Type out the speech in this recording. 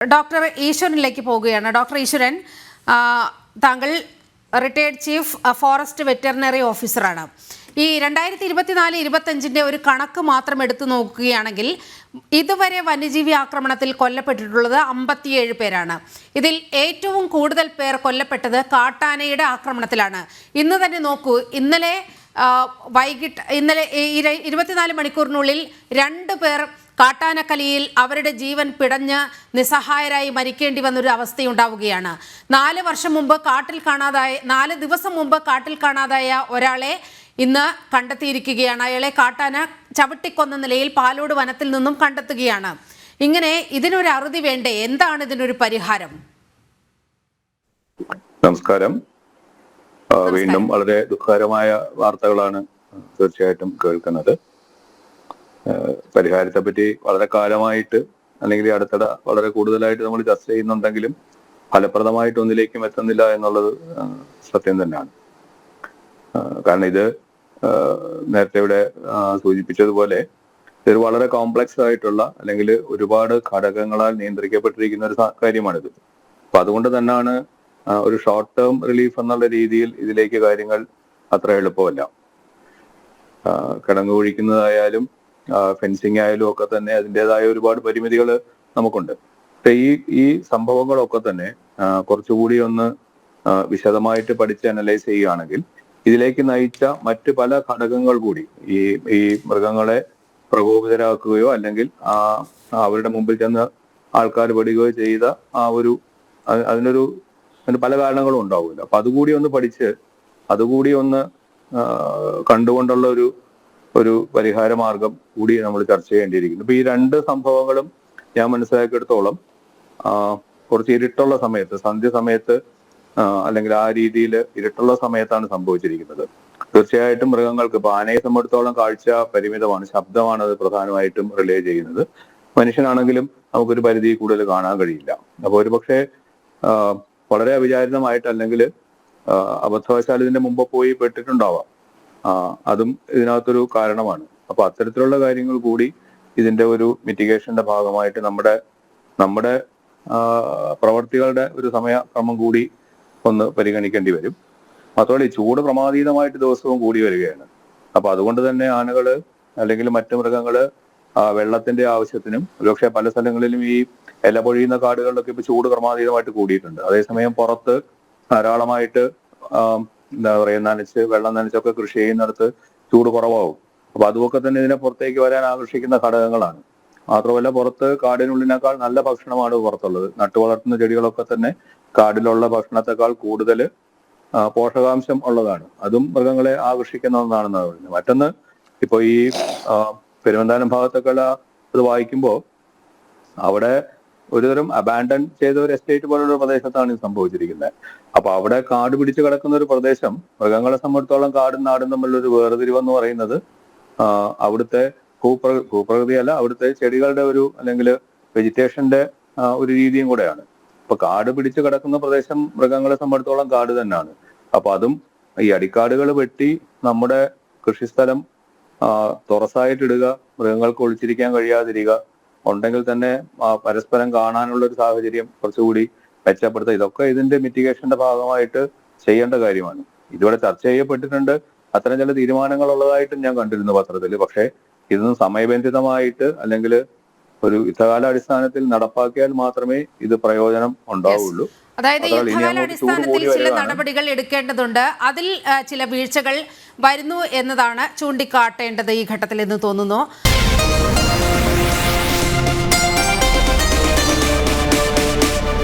Doctor ഈശ്വരനിലേക്ക് പോവുകയാണ്. Doctor ഈശ്വരൻ, താങ്കൾ റിട്ടയർഡ് ചീഫ് ഫോറസ്റ്റ് വെറ്ററിനറി ഓഫീസറാണ്. ഈ 2024-25 ഒരു കണക്ക് മാത്രം എടുത്തു നോക്കുകയാണെങ്കിൽ ഇതുവരെ വന്യജീവി ആക്രമണത്തിൽ കൊല്ലപ്പെട്ടിട്ടുള്ളത് 57 പേരാണ്. ഇതിൽ ഏറ്റവും കൂടുതൽ പേർ കൊല്ലപ്പെട്ടത് കാട്ടാനയുടെ ആക്രമണത്തിലാണ്. ഇന്ന് തന്നെ നോക്കൂ, ഇന്നലെ 24 മണിക്കൂറിനുള്ളിൽ 2 പേർ കാട്ടാനക്കലിയിൽ അവരുടെ ജീവൻ പിടഞ്ഞ് നിസ്സഹായരായി മരിക്കേണ്ടി വന്നൊരു അവസ്ഥയുണ്ടാവുകയാണ്. 4 ദിവസം മുമ്പ് കാട്ടിൽ കാണാതായ ഒരാളെ ഇന്ന് കണ്ടെത്തിയിരിക്കുകയാണ്. അയാളെ കാട്ടാന ചവിട്ടിക്കൊന്ന നിലയിൽ പാലോട് വനത്തിൽ നിന്നും കണ്ടെത്തുകയാണ്. ഇങ്ങനെ ഇതിനൊരു അറുതി വേണ്ടേ? എന്താണ് ഇതിനൊരു പരിഹാരം? നമസ്കാരം. വീണ്ടും വളരെ ദുഃഖകരമായ വാർത്തകളാണ് തീർച്ചയായിട്ടും കേൾക്കുന്നത്. പരിഹാരത്തെ പറ്റി വളരെ കാലമായിട്ട് അല്ലെങ്കിൽ അടുത്തിടെ വളരെ കൂടുതലായിട്ട് നമ്മൾ ചർച്ച ചെയ്യുന്നുണ്ടെങ്കിലും ഫലപ്രദമായിട്ട് ഒന്നിലേക്കും എത്തുന്നില്ല എന്നുള്ളത് സത്യം തന്നെയാണ്. കാരണം ഇത് നേരത്തെ ഇവിടെ സൂചിപ്പിച്ചതുപോലെ ഇതൊരു വളരെ കോംപ്ലക്സ് ആയിട്ടുള്ള അല്ലെങ്കിൽ ഒരുപാട് ഘടകങ്ങളാൽ നിയന്ത്രിക്കപ്പെട്ടിരിക്കുന്ന ഒരു കാര്യമാണിത്. അപ്പൊ അതുകൊണ്ട് തന്നെയാണ് ഒരു ഷോർട്ട് ടേം റിലീഫ് എന്നുള്ള രീതിയിൽ ഇതിലേക്ക് കാര്യങ്ങൾ അത്ര എളുപ്പമല്ല. കിടങ്ങു കുഴിക്കുന്നതായാലും ഫെൻസിങ് ആയാലും ഒക്കെ തന്നെ അതിൻ്റെതായ ഒരുപാട് പരിമിതികൾ നമുക്കുണ്ട്. പക്ഷെ ഈ സംഭവങ്ങളൊക്കെ തന്നെ കുറച്ചുകൂടി ഒന്ന് വിശദമായിട്ട് പഠിച്ച് അനലൈസ് ചെയ്യുകയാണെങ്കിൽ ഇതിലേക്ക് നയിച്ച മറ്റ് പല ഘടകങ്ങൾ കൂടി ഈ മൃഗങ്ങളെ പ്രകോപിതരാക്കുകയോ അല്ലെങ്കിൽ അവരുടെ മുമ്പിൽ ചെന്ന് ആൾക്കാർ പെടുകയോ ചെയ്ത അതിനൊരു പല കാരണങ്ങളും ഉണ്ടാവില്ല. അപ്പൊ അതുകൂടി ഒന്ന് പഠിച്ച് അതുകൂടി ഒന്ന് കണ്ടുകൊണ്ടുള്ള ഒരു പരിഹാര മാർഗം കൂടി നമ്മൾ ചർച്ച ചെയ്യേണ്ടിയിരിക്കുന്നു. ഇപ്പൊ ഈ 2 സംഭവങ്ങളും ഞാൻ മനസ്സിലാക്കിയെടുത്തോളം കുറച്ച് ഇരുട്ടുള്ള സമയത്ത്, സന്ധ്യ സമയത്ത് അല്ലെങ്കിൽ ആ രീതിയിൽ ഇരുട്ടുള്ള സമയത്താണ് സംഭവിച്ചിരിക്കുന്നത്. തീർച്ചയായിട്ടും മൃഗങ്ങൾക്ക് ഇപ്പൊ ആനയെ സംബന്ധിച്ചിടത്തോളം കാഴ്ച പരിമിതമാണ്, ശബ്ദമാണ് അത് പ്രധാനമായിട്ടും റിലേ ചെയ്യുന്നത്. മനുഷ്യനാണെങ്കിലും നമുക്കൊരു പരിധി കൂടുതൽ കാണാൻ കഴിയില്ല. അപ്പൊ ഒരുപക്ഷെ വളരെ അവിചാരിതമായിട്ട് അല്ലെങ്കിൽ അബദ്ധവശാൽ ഇതിന്റെ മുമ്പ് പോയി പെട്ടിട്ടുണ്ടാവാം. അതും ഇതിനകത്തൊരു കാരണമാണ്. അപ്പൊ അത്തരത്തിലുള്ള കാര്യങ്ങൾ കൂടി ഇതിന്റെ ഒരു മിറ്റിഗേഷന്റെ ഭാഗമായിട്ട് നമ്മുടെ പ്രവർത്തികളുടെ ഒരു സമയക്രമം കൂടി ഒന്ന് പരിഗണിക്കേണ്ടി വരും. മാത്രമല്ല ഈ ചൂട് പ്രമാദീതമായിട്ട് ദിവസവും കൂടി വരികയാണ്. അപ്പൊ അതുകൊണ്ട് തന്നെ ആനകള് അല്ലെങ്കിൽ മറ്റു മൃഗങ്ങള് വെള്ളത്തിന്റെ ആവശ്യത്തിനും ഒരുപക്ഷെ പല സ്ഥലങ്ങളിലും ഈ ഇല പൊഴിയുന്ന കാടുകളിലൊക്കെ ഇപ്പൊ ചൂട് പ്രമാദീതമായിട്ട് കൂടിയിട്ടുണ്ട്. അതേസമയം പുറത്ത് ധാരാളമായിട്ട് വെള്ളം നനച്ചൊക്കെ കൃഷി ചെയ്യുന്നിടത്ത് ചൂട് കുറവാകും. അപ്പൊ അതുമൊക്കെ തന്നെ ഇതിനെ പുറത്തേക്ക് വരാൻ ആകർഷിക്കുന്ന ഘടകങ്ങളാണ്. മാത്രമല്ല പുറത്ത് കാടിനുള്ളിനേക്കാൾ നല്ല ഭക്ഷണമാണ് പുറത്തുള്ളത്. നട്ടുവളർത്തുന്ന ചെടികളൊക്കെ തന്നെ കാടിലുള്ള ഭക്ഷണത്തെക്കാൾ കൂടുതൽ പോഷകാംശം ഉള്ളതാണ്. അതും മൃഗങ്ങളെ ആകർഷിക്കുന്ന ഒന്നാണെന്നാണ് പറയുന്നത്. മറ്റൊന്ന് ഇപ്പൊ ഈ പെരുവന്താനം ഭാഗത്തൊക്കെ ഇത് വായിക്കുമ്പോൾ അവിടെ ഒരുതരം അബാൻഡൻ ചെയ്ത ഒരു എസ്റ്റേറ്റ് പോലുള്ള പ്രദേശത്താണ് ഇത് സംഭവിച്ചിരിക്കുന്നത്. അപ്പൊ അവിടെ കാട് പിടിച്ചു കിടക്കുന്ന ഒരു പ്രദേശം, മൃഗങ്ങളെ സംബന്ധിച്ചോളം കാടും നാടും തമ്മിലൊരു വേർതിരിവെന്ന് പറയുന്നത് അവിടുത്തെ ഭൂപ്രകൃതിയല്ല, അവിടുത്തെ ചെടികളുടെ അല്ലെങ്കിൽ വെജിറ്റേഷന്റെ ഒരു രീതിയും കൂടെയാണ്. അപ്പൊ കാട് പിടിച്ചു കിടക്കുന്ന പ്രദേശം മൃഗങ്ങളെ സംബന്ധിച്ചോളം കാട് തന്നെയാണ്. അപ്പൊ അതും ഈ അടിക്കാടുകൾ വെട്ടി നമ്മുടെ കൃഷിസ്ഥലം തുറസായിട്ടിടുക, മൃഗങ്ങൾക്ക് ഒളിച്ചിരിക്കാൻ കഴിയാതിരിക്കുക, ഉണ്ടെങ്കിൽ തന്നെ പരസ്പരം കാണാനുള്ള ഒരു സാഹചര്യം കുറച്ചുകൂടി മെച്ചപ്പെടുത്തുക, ഇതൊക്കെ ഇതിന്റെ മിറ്റിഗേഷന്റെ ഭാഗമായിട്ട് ചെയ്യേണ്ട കാര്യമാണ്. ഇതിവിടെ ചർച്ച ചെയ്യപ്പെട്ടിട്ടുണ്ട്. അത്തരം ചില തീരുമാനങ്ങൾ ഉള്ളതായിട്ടും ഞാൻ കണ്ടിരുന്നു പത്രത്തിൽ. പക്ഷെ ഇതൊന്നും സമയബന്ധിതമായിട്ട് അല്ലെങ്കിൽ ഒരു യുദ്ധകാലാടിസ്ഥാനത്തിൽ നടപ്പാക്കിയാൽ മാത്രമേ ഇത് പ്രയോജനം ഉണ്ടാവുള്ളൂ. അതായത് യുദ്ധകാലാടിസ്ഥാനത്തിൽ ചില നടപടികൾ എടുക്കേണ്ടതുണ്ട്. അതിൽ ചില വീഴ്ചകൾ വരുന്നു എന്നതാണ് ചൂണ്ടിക്കാട്ടേണ്ടത് ഈ ഘട്ടത്തിൽ എന്ന് തോന്നുന്നു.